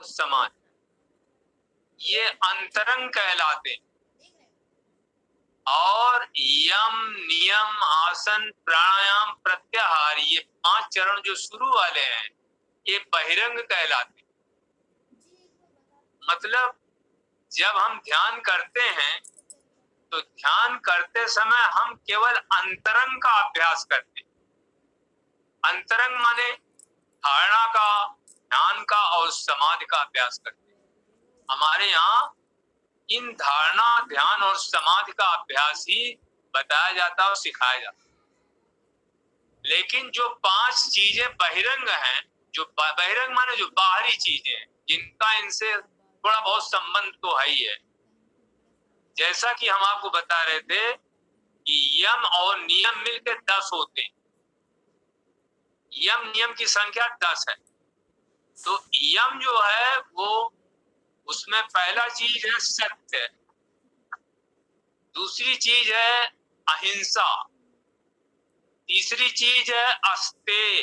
समान, ये अंतरंग कहलाते हैं। और यम, नियम, आसन, प्राणायाम, प्रत्याहार, ये 5 चरण जो शुरू वाले हैं, ये बहिरंग कहलाते हैं। मतलब जब हम ध्यान करते हैं तो ध्यान करते समय हम केवल अंतरंग का अभ्यास करते हैं। अंतरंग माने धारणा का, ध्यान का और समाधि का अभ्यास करते हैं। हमारे यहाँ इन धारणा, ध्यान और समाधि का अभ्यास ही बताया जाता और सिखाया जाता। लेकिन जो 5 चीजें बहिरंग हैं, जो बहिरंग माने जो बाहरी चीजें हैं, जिनका इनसे थोड़ा बहुत संबंध तो है ही है। जैसा कि हम आपको बता रहे थे कि यम और नियम मिलकर 10 होते हैं। यम नियम की संख्या 10 है। तो यम जो है वो, उसमें पहला चीज है सत्य, दूसरी चीज है अहिंसा, तीसरी चीज है अस्तेय।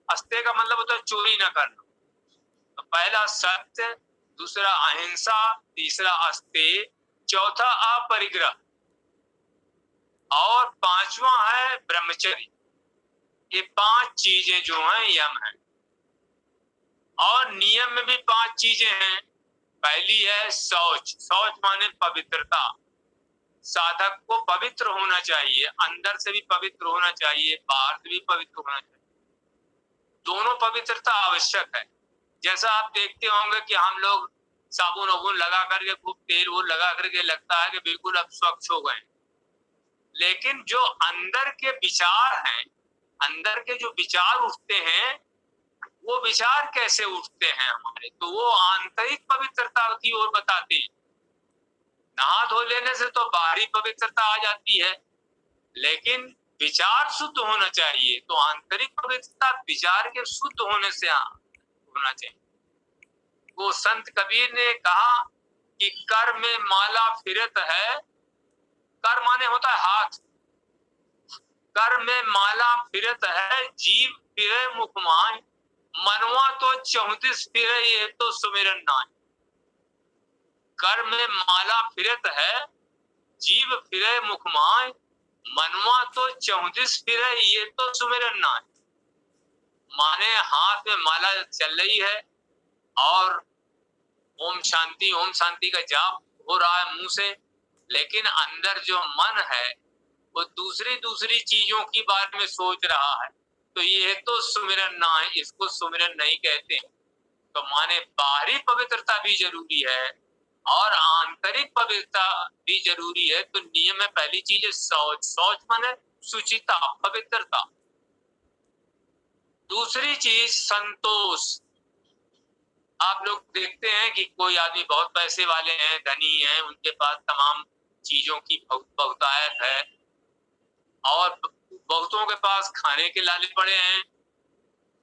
अस्तेय का मतलब होता है चोरी न करना। तो पहला सत्य, दूसरा अहिंसा, तीसरा अस्तेय, चौथा अपरिग्रह और 5वां है ब्रह्मचर्य। ये 5 चीजें जो हैं यम है। और नियम में भी 5 चीजें हैं। पहली है शौच। शौच माने पवित्रता। साधक को पवित्र होना चाहिए, अंदर से भी पवित्र होना चाहिए, बाहर से भी पवित्र होना चाहिए। दोनों पवित्रता आवश्यक है। जैसा आप देखते होंगे कि हम लोग साबुन वबुन लगा करके, खूब तेल वो लगा करके लगता है कि बिल्कुल अब स्वच्छ हो गए। लेकिन जो अंदर के विचार हैं, अंदर के जो विचार उठते हैं, वो विचार कैसे उठते हैं हमारे, तो वो आंतरिक पवित्रता की ओर बताते हैं। नहा धो लेने से तो बाहरी पवित्रता आ जाती है, लेकिन विचार शुद्ध होना चाहिए। तो आंतरिक पवित्रता विचार के शुद्ध होने से होना चाहिए। वो संत कबीर ने कहा कि कर में माला फिरत है। कर माने होता है हाथ। कर में माला फिरत है, जीव फिरे मुख माय, मनवा तो 34 फिरे, ये तो सुमिरन नाय। कर में माला फिरत है, जीव फिरे मुख माय, मनवा तो 34 फिरे, ये तो सुमिरन नाय। माने हाथ में माला चल रही है और ओम शांति का जाप हो रहा है मुंह से, लेकिन अंदर जो मन है वो दूसरी चीजों की बारे में सोच रहा है। तो ये तो सुमिरन ना है, इसको सुमिरन नहीं कहते। तो माने बाहरी पवित्रता भी जरूरी है और आंतरिक पवित्रता भी जरूरी है। तो नियम में पहली चीज है शौच। शौच माने शुचिता, पवित्रता। दूसरी चीज संतोष। आप लोग देखते हैं कि कोई आदमी बहुत पैसे वाले हैं, धनी हैं, उनके पास तमाम चीजों की बहुतायत है और बहुतों के पास खाने के लाले पड़े हैं।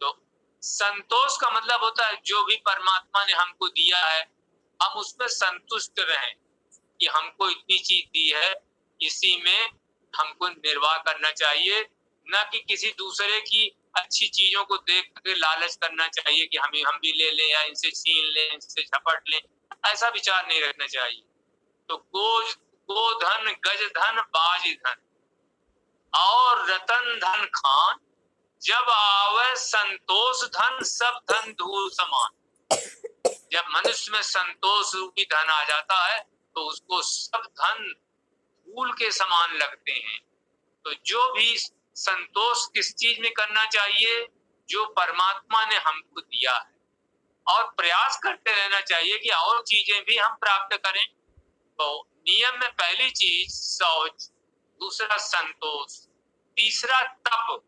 तो संतोष का मतलब होता है जो भी परमात्मा ने हमको दिया है, हम उसमें संतुष्ट रहें कि हमको इतनी चीज दी है, इसी में हमको निर्वाह करना चाहिए, न कि किसी दूसरे की अच्छी चीजों को देख के लालच करना चाहिए कि हम भी ले लें या इनसे छीन लें, इनसे झपट लें। ऐसा विचार नहीं रखना चाहिए। तो गोधन, गज धन, बाज धन और रतन धन खान, जब आवे संतोष धन, सब धन धूल समान। जब मनुष्य में संतोष रूपी धन आ जाता है तो उसको सब धन धूल के समान लगते हैं। तो जो भी संतोष किस चीज में करना चाहिए, जो परमात्मा ने हमको दिया है, और प्रयास करते रहना चाहिए कि और चीजें भी हम प्राप्त करें। तो नियम में पहली चीज शौच, दूसरा संतोष, तीसरा तप।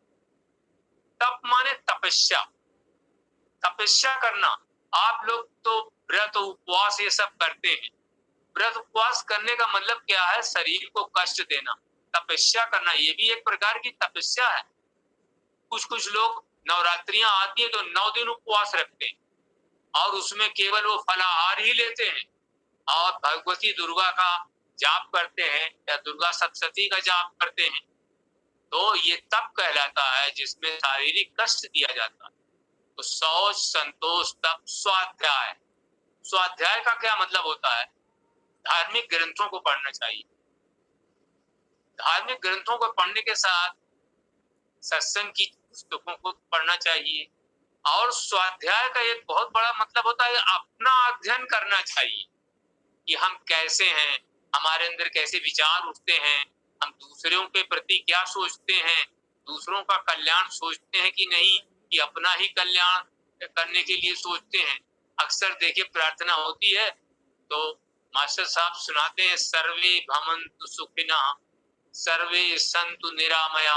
तप माने तपस्या, तपस्या करना। आप लोग तो व्रत उपवास ये सब करते हैं। व्रत उपवास करने का मतलब क्या है? शरीर को कष्ट देना। तपस्या करना ये भी एक प्रकार की तपस्या है। कुछ लोग नवरात्रियां आती है तो 9 दिन उपवास रखते हैं और उसमें केवल वो फलाहार ही लेते हैं और भगवती दुर्गा का जाप करते हैं या दुर्गा सप्तशती का जाप करते हैं। तो ये तप कहलाता है जिसमें शारीरिक कष्ट दिया जाता है। तो शौच, संतोष, तप, स्वाध्याय। स्वाध्याय का क्या मतलब होता है? धार्मिक ग्रंथों को पढ़ना चाहिए। धार्मिक ग्रंथों को पढ़ने के साथ सत्संग की पुस्तकों को पढ़ना चाहिए। और स्वाध्याय का एक बहुत बड़ा मतलब होता है अपना अध्ययन करना चाहिए कि हम कैसे हैं, हमारे अंदर कैसे विचार उठते हैं, हम दूसरों के प्रति क्या सोचते हैं, दूसरों का कल्याण सोचते हैं कि नहीं, कि अपना ही कल्याण करने के लिए सोचते हैं। अक्सर देखिए प्रार्थना होती है तो मास्टर साहब सुनाते हैं, सर्वे भवन्तु सुखिनः, सर्वे सन्तु निरामया,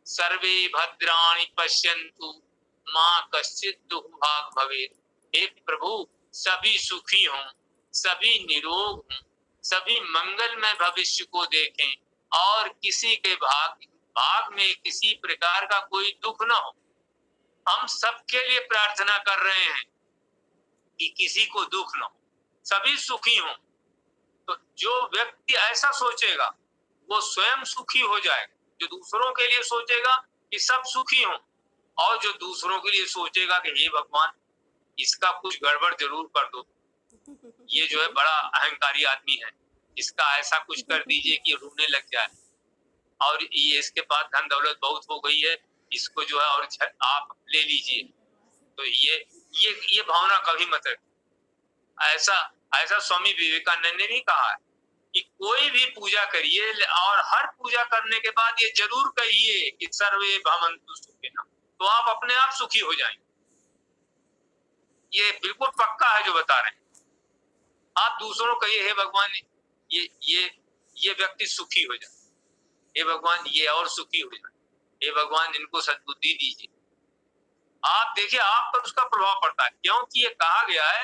सर्वे भद्राणि पश्यन्तु, माँ कश्चित् दुःख भाग् भवेत्। हे प्रभु, सभी सुखी हों, सभी निरोग हों, सभी मंगलमय भविष्य को देखें और किसी के भाग में किसी प्रकार का कोई दुख न हो। हम सबके लिए प्रार्थना कर रहे हैं कि किसी को दुख न हो, सभी सुखी हों। तो जो व्यक्ति ऐसा सोचेगा वो स्वयं सुखी हो जाएगा। जो दूसरों के लिए सोचेगा कि सब सुखी हों, और जो दूसरों के लिए सोचेगा कि हे भगवान इसका कुछ गड़बड़ जरूर कर दो, ये जो है बड़ा अहंकारी आदमी है, इसका ऐसा कुछ कर दीजिए कि रोने लग जाए, और ये इसके पास धन दौलत बहुत हो गई है, इसको जो है और आप ले लीजिए। तो ये भावना कभी मत रखिए। ऐसा स्वामी विवेकानंद ने भी कहा है कि कोई भी पूजा करिए और हर पूजा करने के बाद ये जरूर कहिए कि सर्वे भवन्तु सुखिनः, तो आप अपने आप सुखी हो जाएंगे। ये बिल्कुल पक्का है जो बता रहे हैं। आप दूसरों को कहिए, हे भगवान ये व्यक्ति सुखी हो जाए, हे भगवान ये और सुखी हो जाए, हे भगवान इनको सद्बुद्धि दीजिए। आप देखिए आप पर उसका प्रभाव पड़ता है, क्योंकि ये कहा गया है,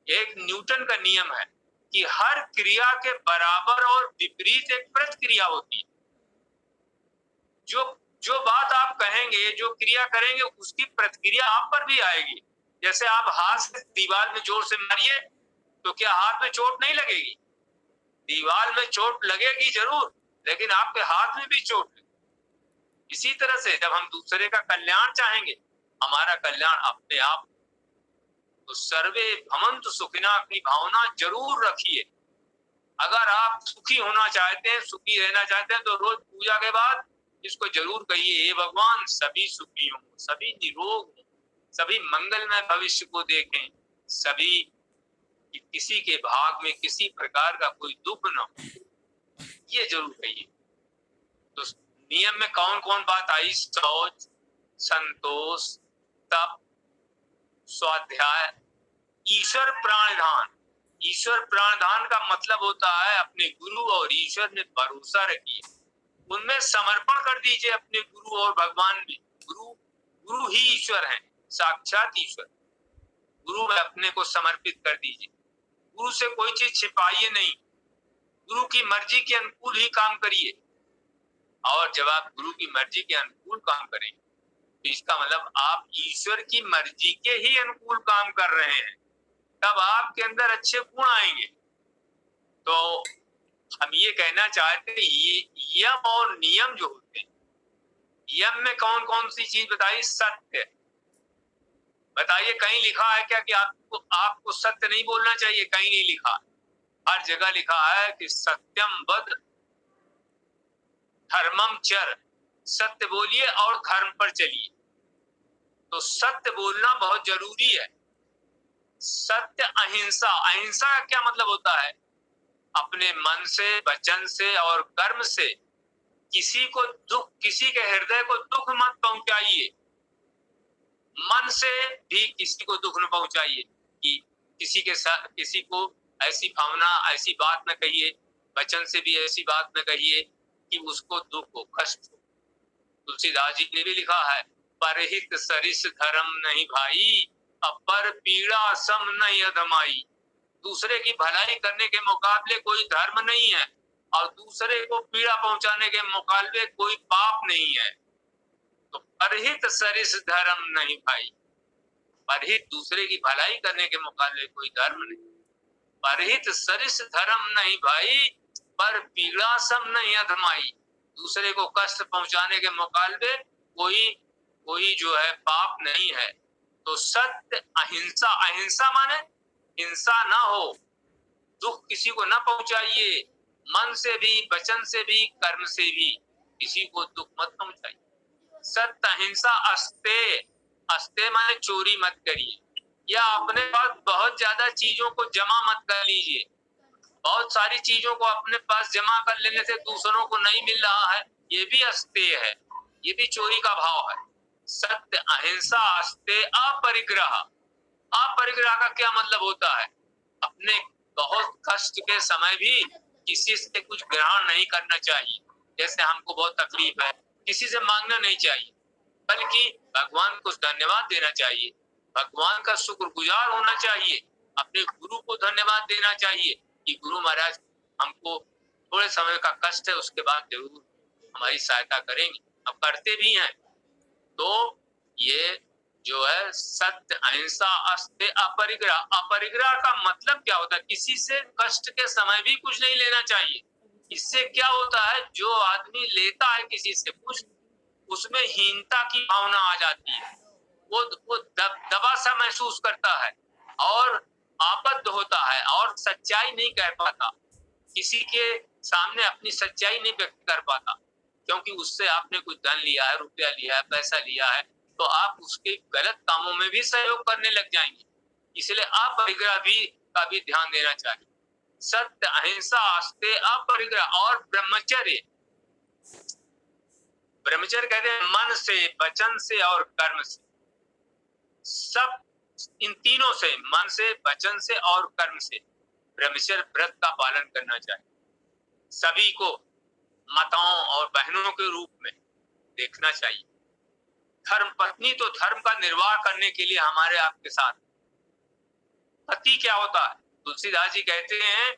एक न्यूटन का नियम है कि हर क्रिया के बराबर और विपरीत एक प्रतिक्रिया होती है। जो बात आप कहेंगे, जो क्रिया करेंगे, उसकी प्रतिक्रिया आप पर भी आएगी। जैसे आप हाथ से दीवार में जोर से मारिए तो क्या हाथ में चोट नहीं लगेगी? दीवार में चोट लगेगी जरूर, लेकिन आपके हाथ में भी चोट लगेगी। इसी तरह से जब हम दूसरे का कल्याण चाहेंगे, हमारा कल्याण अपने आप। तो सर्वे भवन्तु सुखिनः की भावना जरूर रखिए। अगर आप सुखी होना चाहते हैं, सुखी रहना चाहते हैं, तो रोज पूजा के बाद इसको जरूर कहिए, हे भगवान सभी सुखी हों, सभी निरोग हों, सभी मंगलमय भविष्य को देखें, सभी किसी के भाग में किसी प्रकार का कोई दुख न हो, ये जरूर कहिए। तो नियम में कौन कौन बात आई? शौच, संतोष, तप, स्वाध्याय, ईश्वर प्राणधान। ईश्वर प्राणधान का मतलब होता है अपने गुरु और ईश्वर में भरोसा रखिए, उनमें समर्पण कर दीजिए अपने गुरु और भगवान में। गुरु ही ईश्वर है, साक्षात ईश्वर। गुरु में अपने को समर्पित कर दीजिए। गुरु से कोई चीज छिपाइए नहीं, गुरु की मर्जी के अनुकूल ही काम करिए। और जब आप गुरु की मर्जी के अनुकूल काम करेंगे तो इसका मतलब आप ईश्वर की मर्जी के ही अनुकूल काम कर रहे हैं, तब आपके अंदर अच्छे गुण आएंगे। तो हम ये कहना चाहते हैं, ये यम और नियम जो होते हैं, यम में कौन कौन सी चीज बताई? सत्य। बताइए कहीं लिखा है क्या कि आपको सत्य नहीं बोलना चाहिए? कहीं नहीं लिखा। हर जगह लिखा है कि सत्यम वद धर्मम चर, सत्य बोलिए और धर्म पर चलिए। तो सत्य बोलना बहुत जरूरी है। सत्य, अहिंसा। अहिंसा का क्या मतलब होता है? अपने मन से, वचन से और कर्म से किसी के हृदय को दुख मत पहुंचाइए। मन से भी किसी को दुख न पहुंचाइए कि किसी को ऐसी भावना, ऐसी बात न कहिए। वचन से भी ऐसी बात न कहिए कि उसको दुख हो, कष्ट हो। तुलसीदास जी ने भी लिखा है, परहित सरिस धर्म नहीं भाई, अपर पीड़ा सम नहीं अधमाई। दूसरे की भलाई करने के मुकाबले कोई धर्म नहीं है, और दूसरे को पीड़ा पहुंचाने के मुकाबले कोई पाप नहीं है। तो परहित सरिस धर्म नहीं भाई, परहित दूसरे की भलाई करने के मुकाबले कोई धर्म नहीं। परहित सरिस धर्म नहीं भाई, पर पीड़ा सम नहीं अधमाई। दूसरे को कष्ट पहुंचाने के मुकाबले कोई जो है पाप नहीं है। तो सत्य, अहिंसा, अहिंसा माने हिंसा ना हो, दुख किसी को ना पहुंचाइए, मन से भी, वचन से भी, कर्म से भी किसी को दुख मत पहुंचाइए। सत्य, अहिंसा, अस्ते, अस्ते माने चोरी मत करिए, या अपने पास बहुत ज्यादा चीजों को जमा मत कर लीजिए। बहुत सारी चीजों को अपने पास जमा कर लेने से दूसरों को नहीं मिल रहा है, ये भी अस्तेय है, ये भी चोरी का भाव है। सत्य, अहिंसा, अस्तेय, अपरिग्रह। अपरिग्रह का क्या मतलब होता है? अपने बहुत कष्ट के समय भी किसी से कुछ ग्रहण नहीं करना चाहिए। जैसे हमको बहुत तकलीफ है, किसी से मांगना नहीं चाहिए, बल्कि भगवान को धन्यवाद देना चाहिए, भगवान का शुक्रगुजार होना चाहिए, अपने गुरु को धन्यवाद देना चाहिए कि गुरु महाराज हमको थोड़े समय का कष्ट है, उसके बाद जरूर हमारी सहायता करेंगे, अब करते भी हैं। तो ये जो है सत्य, अहिंसा, अस्तेय, अपरिग्रह। अपरिग्रह का मतलब क्या होता है? किसी से कष्ट के समय भी कुछ नहीं लेना चाहिए। इससे क्या होता है, जो आदमी लेता है किसी से कुछ, उसमें हीनता की भावना आ जाती है, वो दबा सा महसूस करता है और आबद्ध होता है और सच्चाई नहीं कह पाता, किसी के सामने अपनी सच्चाई नहीं व्यक्त कर पाता, क्योंकि उससे आपने कुछ धन लिया है, रुपया लिया है, पैसा लिया है, तो आप उसके गलत कामों में भी सहयोग करने लग जाएंगे। इसलिए अपरिग्रह का भी ध्यान देना चाहिए। सत्य, अहिंसा, अस्तेय, अपरिग्रह और ब्रह्मचर्य। ब्रह्मचर्य कहते हैं मन से, वचन से और कर्म से, सब इन तीनों से, मन से, वचन से और कर्म से ब्रह्मचर्य व्रत का पालन करना चाहिए। सभी को माताओं और बहनों के रूप में देखना चाहिए। धर्म पत्नी तो धर्म का निर्वाह करने के लिए हमारे आपके साथ। पति क्या होता है? तुलसीदास जी कहते हैं,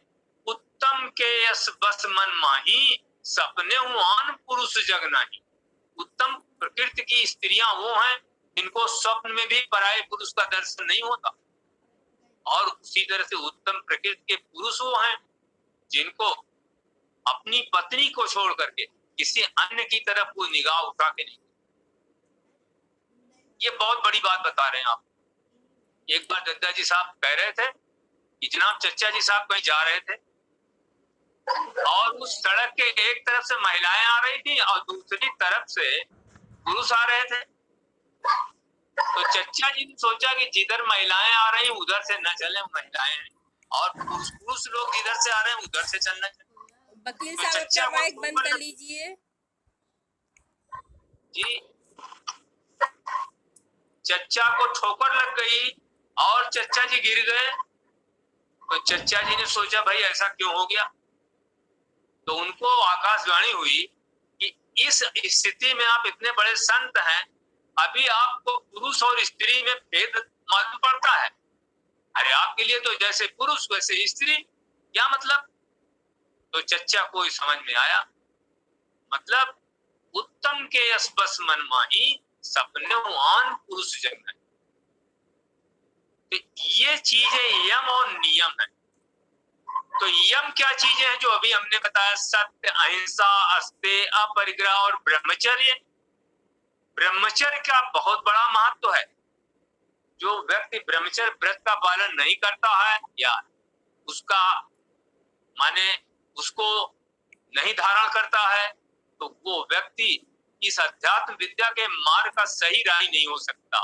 उत्तम के यस बस मन माही, सपने हुआन पुरुष जग नहीं। उत्तम प्रकृति की स्त्रियां वो हैं जिनको स्वप्न में भी पराये पुरुष का दर्शन नहीं होता, और उसी तरह से उत्तम प्रकृति के पुरुष वो हैं जिनको अपनी पत्नी को छोड़ करके किसी अन्य की तरफ वो निगाह उठा के नहीं। ये बहुत बड़ी बात बता रहे हैं आप। एक बार दद्दा जी साहब कह रहे थे कि जनाब चचा जी साहब कहीं जा रहे थे और उस सड़क के एक तरफ से महिलाएं आ रही थी और दूसरी तरफ से पुरुष आ रहे थे। तो चचा जी ने सोचा कि जिधर महिलाएं आ रही उधर से न चले, महिलाएं हैं, और पुरुष लोग जिधर से आ रहे हैं उधर से चलना चाहिए। वकील साहब अपना माइक बंद कर लीजिए जी। चचा को ठोकर लग गई और चचा जी गिर गए। तो चचा जी ने सोचा भाई ऐसा क्यों हो गया, तो उनको आकाशवाणी हुई कि इस स्थिति में आप इतने बड़े संत हैं, अभी आपको पुरुष और स्त्री में भेद मालूम पड़ता है? अरे आपके लिए तो जैसे पुरुष वैसे स्त्री, क्या मतलब? तो चचा को समझ में आया, मतलब उत्तम के यस बस मन माही, सपने आन पुरुष जग नहीं। तो ये चीजें यम और नियम है। तो यम क्या चीजें हैं जो अभी हमने बताया? सत्य, अहिंसा, अस्तेय, अपरिग्रह और ब्रह्मचर्य। ब्रह्मचर्य का बहुत बड़ा महत्व है। जो व्यक्ति ब्रह्मचर्य व्रत का पालन नहीं करता है या उसका माने उसको नहीं धारण करता है, तो वो व्यक्ति इस अध्यात्म विद्या के मार्ग का सही राही नहीं हो सकता।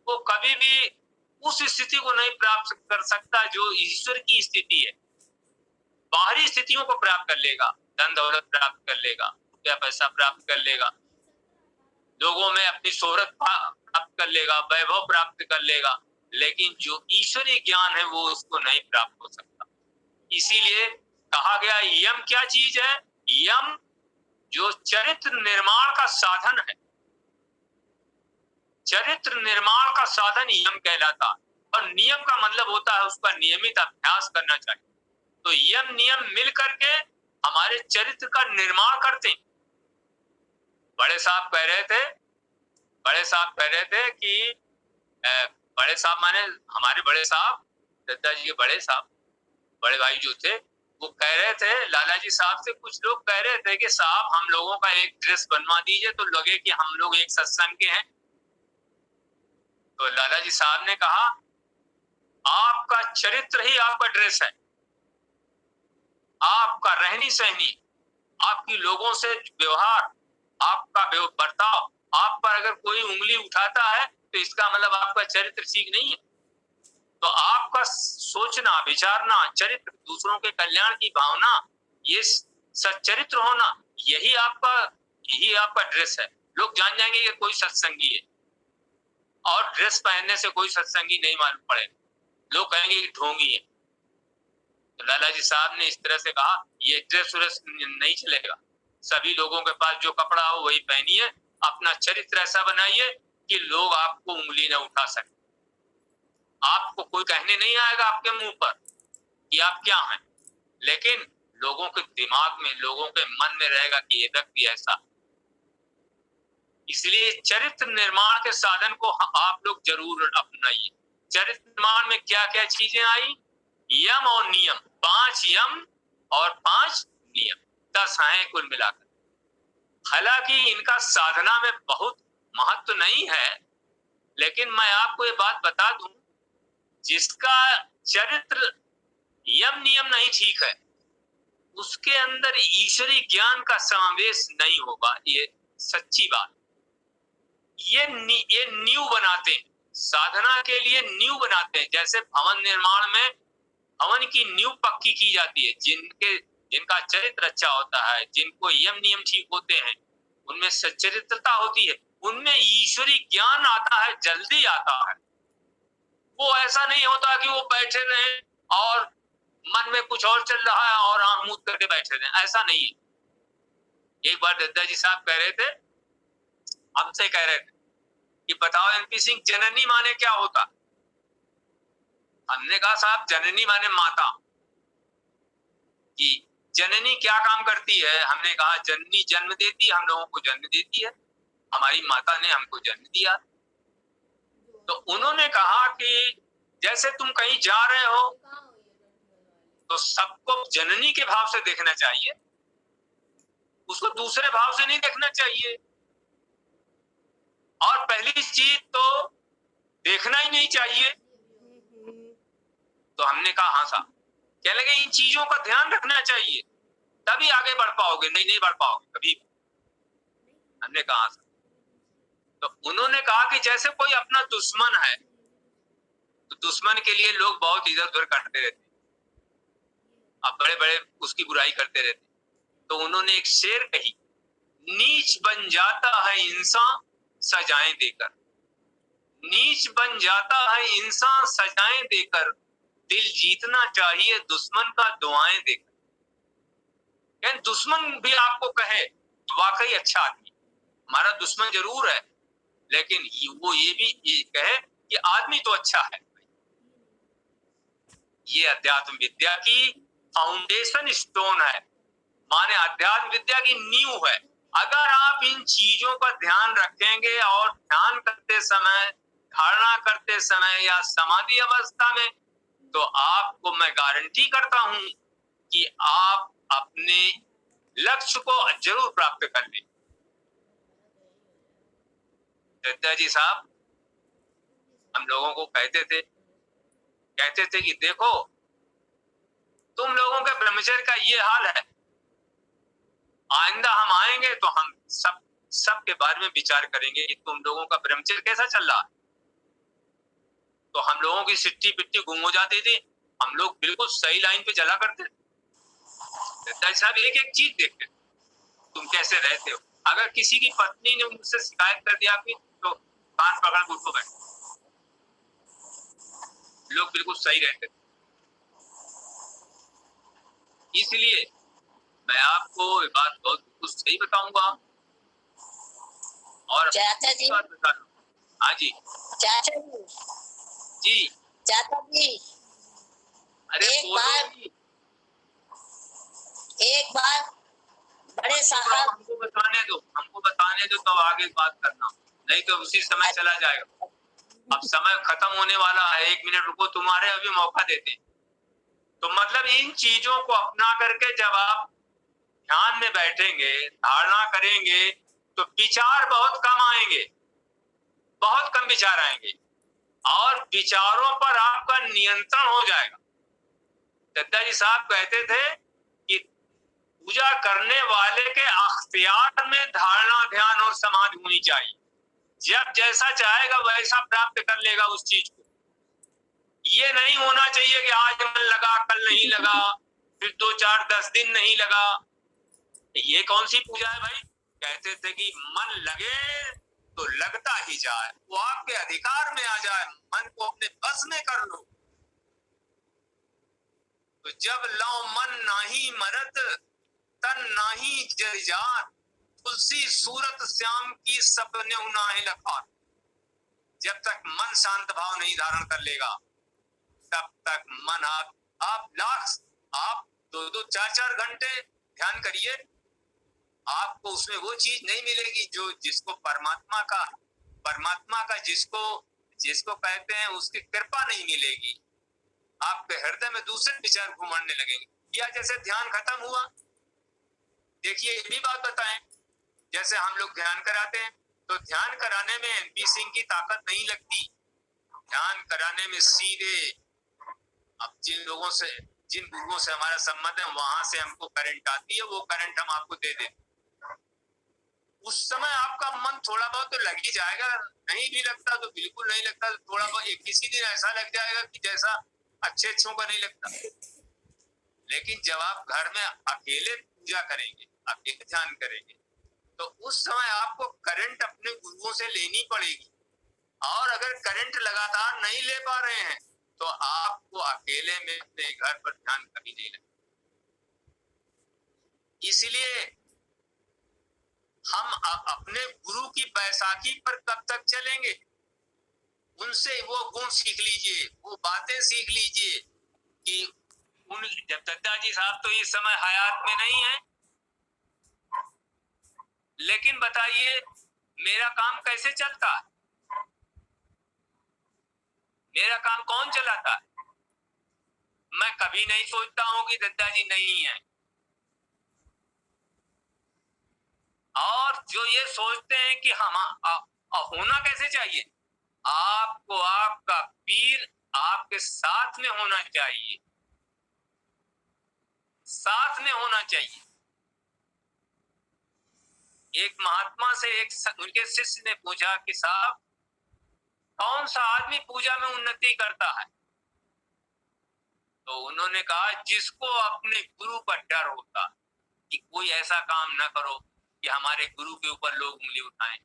वो कभी भी उस स्थिति को नहीं प्राप्त कर सकता जो ईश्वर की स्थिति है। बाहरी स्थितियों को प्राप्त कर लेगा, धन दौलत प्राप्त कर लेगा, रुपया पैसा प्राप्त कर लेगा, लोगों में अपनी शोहरत प्राप्त कर लेगा, वैभव प्राप्त कर लेगा, लेकिन जो ईश्वरीय ज्ञान है वो उसको नहीं प्राप्त हो सकता। इसीलिए कहा गया यम क्या चीज है? यम जो चरित्र निर्माण का साधन है, चरित्र निर्माण का साधन यम कहलाता है। और नियम का मतलब होता है उसका नियमित अभ्यास करना चाहिए। तो यम नियम मिल करके हमारे चरित्र का निर्माण करते हैं। बड़े साहब कह रहे थे कि बड़े साहब माने हमारे बड़े साहब, दद्दा जी के बड़े साहब, बड़े भाई जो थे, वो कह रहे थे लाला जी साहब से, कुछ लोग कह रहे थे कि साहब हम लोगों का एक ड्रेस बनवा दीजिए तो लगे कि हम लोग एक सत्संग के हैं। तो लाला जी साहब ने कहा आपका चरित्र ही आपका ड्रेस है, आपका रहनी सहनी, आपकी लोगों से व्यवहार, आपका बर्ताव, आप पर अगर कोई उंगली उठाता है तो इसका मतलब आपका चरित्र ठीक नहीं है। तो आपका सोचना, विचारना, चरित्र, दूसरों के कल्याण की भावना, ये सच्चरित्र होना, यही आपका ड्रेस है। लोग जान जाएंगे कि कोई सत्संगी है, और ड्रेस पहनने से कोई सत्संगी नहीं मालूम पड़ेगा, लोग कहेंगे कि ढोंगी है। तो लाला जी साहब ने इस तरह से कहा ये ड्रेस व्रेस नहीं चलेगा, सभी लोगों के पास जो कपड़ा हो वही पहनिए, अपना चरित्र ऐसा बनाइए कि लोग आपको उंगली न उठा सके, आपको कोई कहने नहीं आएगा आपके मुंह पर कि आप क्या हैं, लेकिन लोगों के दिमाग में, लोगों के मन में रहेगा कि ये व्यक्ति ऐसा। इसलिए चरित्र निर्माण के साधन को आप लोग जरूर अपनाइए। चरित्र निर्माण में क्या क्या चीजें आई? यम और नियम, 5 यम और 5 नियम, 10 हैं कुल मिलाकर। हालांकि इनका साधना में बहुत महत्व नहीं है, लेकिन मैं आपको ये बात बता दूं, जिसका चरित्र यम नियम नहीं ठीक है, उसके अंदर ईश्वरीय ज्ञान का समावेश नहीं होगा। ये सच्ची बात। ये नींव बनाते हैं, साधना के लिए नींव बनाते हैं। जैसे भवन निर्माण में भवन की नींव पक्की की जाती है, जिनका चरित्र अच्छा होता है, जिनको यम नियम ठीक होते हैं, उनमें सच्चरित्रता होती है, उनमें ईश्वरीय ज्ञान आता है, जल्दी आता है। वो ऐसा नहीं होता कि वो बैठे रहे और मन में कुछ और चल रहा है और आंख मूंद करके बैठे रहे, ऐसा नहीं है। एक बार दादाजी साहब कह रहे थे, हमसे कह रहे थे कि बताओ एमपी सिंह, जननी माने क्या होता? हमने कहा साहब जननी माने माता। कि जननी क्या काम करती है? हमने कहा जननी जन्म देती है, हम लोगों को जन्म देती है, हमारी माता ने हमको जन्म दिया। तो उन्होंने कहा कि जैसे तुम कहीं जा रहे हो तो सबको जननी के भाव से देखना चाहिए, उसको दूसरे भाव से नहीं देखना चाहिए। और पहली चीज तो देखना ही नहीं चाहिए। तो हमने कहा हाँ साहब, क्या लगे इन चीजों का ध्यान रखना चाहिए, तभी आगे बढ़ पाओगे, नहीं बढ़ पाओगे कभी। हमने कहा हाँ। तो उन्होंने कहा कि जैसे कोई अपना दुश्मन है, तो दुश्मन के लिए लोग बहुत इधर उधर करते रहते, अब बड़े बड़े उसकी बुराई करते रहते। तो उन्होंने एक शेर कही, नीच बन जाता है इंसान सजाएं देकर, नीच बन जाता है इंसान सजाएं देकर, दिल जीतना चाहिए दुश्मन का दुआएं देकर। यानी दुश्मन भी आपको कहे वाकई अच्छा आदमी, हमारा दुश्मन जरूर है, लेकिन वो ये भी कहे कि आदमी तो अच्छा है। ये अध्यात्म विद्या की फाउंडेशन स्टोन है, माने अध्यात्म विद्या की नींव है। अगर आप इन चीजों का ध्यान रखेंगे और ध्यान करते समय, धारणा करते समय या समाधि अवस्था में, तो आपको मैं गारंटी करता हूं कि आप अपने लक्ष्य को जरूर प्राप्त कर लें। दादाजी साहब हम लोगों को कहते थे कि देखो तुम लोगों के ब्रह्मचर्य का ये हाल है, आइंदा हम आएंगे तो हम सब के बारे में विचार करेंगे कि तुम लोगों का ब्रह्मचर्य कैसा चल रहा है। तो हम लोगों की सिट्टी पिट्टी गुम हो जाती थी, हम लोग बिल्कुल सही लाइन पे चला करते। दादाजी साहब एक एक चीज देखते, तुम कैसे रहते हो। अगर किसी की पत्नी ने मुझसे शिकायत कर दिया आपकी, तो कान पकड़ के उठो बैठो, लोग बिल्कुल सही रहते थे। इसलिए मैं आपको ये बात बहुत कुछ सही बताऊंगा। और चाचा जी, हाँ जी चाचा जी, जी चाचा जी, अरे एक बार बड़े साहब, हमको बताने दो तब आगे बात करना, नहीं तो उसी समय चला जाएगा। अब समय खत्म होने वाला है, 1 मिनट रुको, तुम्हारे अभी मौका देते। तो मतलब इन चीजों को अपना करके जब आप ध्यान में बैठेंगे, धारणा करेंगे, तो विचार बहुत कम आएंगे, बहुत कम विचार आएंगे। और विचारों पर आपका नियंत्रण हो जाएगा। दत्ता जी साहब कहते थे कि पूजा करने वाले के अख्तियार में धारणा, ध्यान और समाधि होनी चाहिए। जब जैसा चाहेगा वैसा प्राप्त कर लेगा उस चीज को। ये नहीं होना चाहिए कि आज मन लगा, कल नहीं लगा, फिर 2, 4, 10 दिन नहीं लगा। ये कौन सी पूजा है भाई? कहते थे कि मन लगे तो लगता ही जाए, वो आपके अधिकार में आ जाए, मन को अपने बस में कर लो। तो जब लौ मन नाही मरत तन नाही जरिजात, तुलसी सूरत श्याम की सपने उनाहे लखात। जब तक मन शांत भाव नहीं धारण कर लेगा तब तक मन आप 2-2, 4-4 घंटे ध्यान करिए, आपको उसमें वो चीज नहीं मिलेगी जो जिसको परमात्मा का जिसको कहते हैं, उसकी कृपा नहीं मिलेगी। आपके हृदय में दूसरे विचार घुमाने लगेंगे। या जैसे ध्यान खत्म हुआ, देखिए ये भी बात बताएं, जैसे हम लोग ध्यान कराते हैं तो ध्यान कराने में एमपी सिंह की ताकत नहीं लगती। ध्यान कराने में सीधे अब जिन गुरुओं से हमारा संबंध है वहां से हमको करंट आती है, वो करंट हम आपको दे देते। उस समय आपका मन थोड़ा बहुत तो लग ही जाएगा, नहीं भी लगता तो बिल्कुल नहीं लगता, तो थोड़ा बहुत किसी दिन ऐसा लग जाएगा कि जैसा अच्छों का नहीं लगता। लेकिन जब आप घर में अकेले पूजा करेंगे, अकेले ध्यान करेंगे, तो उस समय आपको करंट अपने गुरुओं से लेनी पड़ेगी। और अगर करंट लगातार नहीं ले पा रहे हैं तो आपको अकेले में अपने घर पर ध्यान कभी नहीं लगेगा। इसलिए हम अपने गुरु की बैसाखी पर कब तक चलेंगे? उनसे वो गुण सीख लीजिए, वो बातें सीख लीजिए कि जब दत्ता जी साहब तो इस समय हयात में नहीं है, लेकिन बताइए मेरा काम कैसे चलता है? मेरा काम कौन चलाता है? मैं कभी नहीं सोचता हूं कि दत्ता जी नहीं है। और जो ये सोचते हैं कि हम होना कैसे चाहिए, आपको आपका पीर आपके साथ में होना चाहिए, साथ में होना चाहिए। एक महात्मा से उनके शिष्य ने पूछा कि साहब कौन सा आदमी पूजा में उन्नति करता है? तो उन्होंने कहा जिसको अपने गुरु का डर होता कि कोई ऐसा काम ना करो कि हमारे गुरु के ऊपर लोग उंगली उठाएं,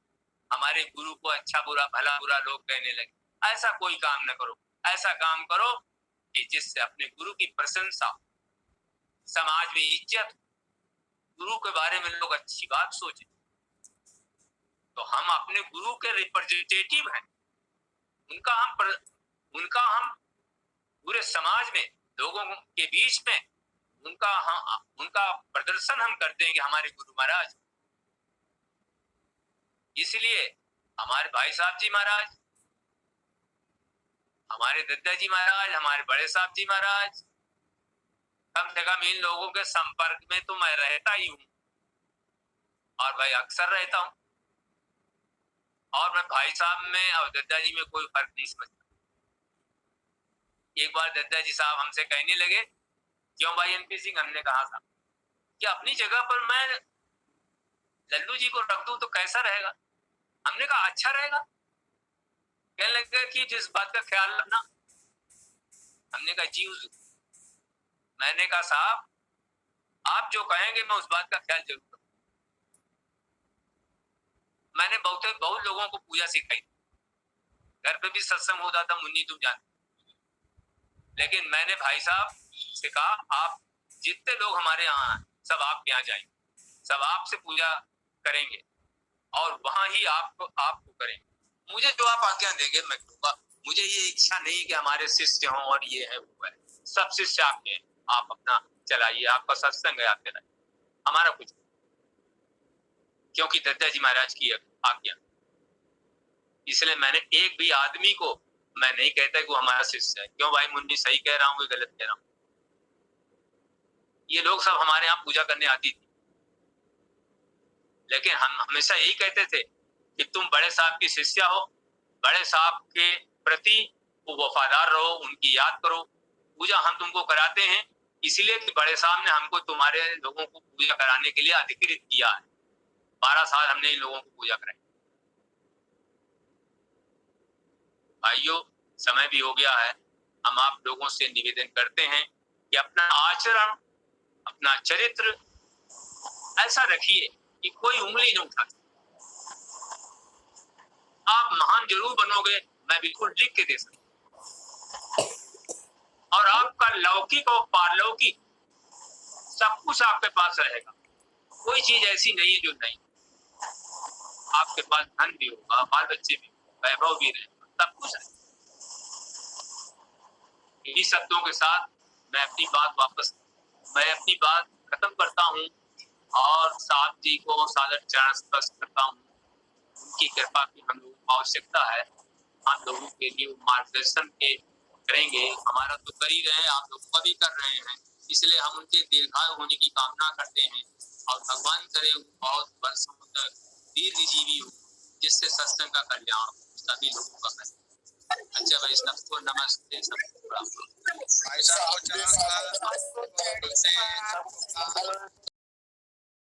हमारे गुरु को अच्छा बुरा भला बुरा लोग कहने लगे। ऐसा कोई काम ना करो, ऐसा काम करो कि जिससे अपने गुरु की प्रशंसा, समाज में इज्जत, गुरु के बारे में लोग अच्छी बात सोचे। तो हम अपने गुरु के रिप्रेजेंटेटिव हैं, उनका हम पूरे समाज में लोगों के बीच में उनका प्रदर्शन हम करते हैं कि हमारे गुरु महाराज। इसलिए हमारे भाई साहब जी महाराज, हमारे दत्ता जी महाराज, हमारे बड़े साहब जी महाराज, कम से कम इन लोगों के संपर्क में तो मैं रहता ही हूँ और भाई अक्सर रहता हूँ। और मैं भाई साहब में और दत्ता जी में कोई फर्क नहीं समझता। एक बार दत्ता जी साहब हमसे कहने लगे, क्यों भाई एनपी सिंह? हमने कहा था कि अपनी जगह पर मैं लल्लू जी को रख दूं तो कैसा रहेगा? हमने कहा अच्छा रहेगा। कहने लगे कि जिस बात का ख्याल रखना। हमने कहा जी हुजूर। मैंने कहा साहब आप जो कहेंगे मैं उस बात का ख्याल जरूर करूंगा। मैंने बहुत लोगों को पूजा सिखाई, घर पे भी सत्संग होता था, मुन्नी तुम जानते। लेकिन मैंने भाई साहब से कहा आप जितने लोग हमारे यहाँ हैं सब आपके यहाँ जाएंगे, सब आपसे पूजा करेंगे और वहां ही आपको करेंगे। मुझे जो आप आज्ञा देंगे मैं करूंगा। मुझे ये इच्छा नहीं कि हमारे शिष्य हों और ये है वो है। सब शिष्य आपके हैं, आप अपना चलाइए, आपका सत्संग है, आप चलाइए, हमारा कुछ। क्योंकि दत्ता जी महाराज की आज्ञा, इसलिए मैंने एक भी आदमी को मैं नहीं कहता कि वो हमारा शिष्य है। क्यों भाई मुन्नी सही कह रहा हूँ कि गलत कह रहा हूँ? ये लोग सब हमारे यहाँ पूजा करने आती थी, लेकिन हम हमेशा यही कहते थे कि तुम बड़े साहब की शिष्या हो, बड़े साहब के प्रति वो वफादार रहो, उनकी याद करो। पूजा हम तुमको कराते हैं इसलिए कि बड़े साहब ने हमको तुम्हारे लोगों को पूजा कराने के लिए अधिकृत किया है। 12 साल हमने इन लोगों को पूजा कराई। भाइयों, समय भी हो गया है। हम आप लोगों से निवेदन करते हैं कि अपना आचरण, अपना चरित्र ऐसा रखिए कि कोई उंगली न उठा। आप महान जरूर बनोगे, मैं बिल्कुल लिख के दे सकता हूं। और आपका लौकिक और पारलौकिक सब कुछ आपके पास रहेगा। कोई चीज ऐसी नहीं है जो नहीं। आपके पास धन भी होगा, बाल बच्चे भी, वैभव भी रहेगा, सब कुछ रहेगा। इन्हीं शब्दों के साथ मैं अपनी बात खत्म करता हूँ और साहब जी को सादर चरण स्पर्श करता हूँ। उनकी कृपा की हम लोगों को आवश्यकता है। हम लोगों के लिए मार्गदर्शन के करेंगे। हमारा तो कर ही रहे हैं, आप लोग का भी कर रहे हैं, इसलिए हम उनके दीर्घायु होने की कामना करते हैं और भगवान करे बहुत वर्षों तक दीर्घ जीवी हो, जिससे सत्संग का कल्याण सभी लोगों का करें। अच्छा भाई, सबको नमस्ते, सबको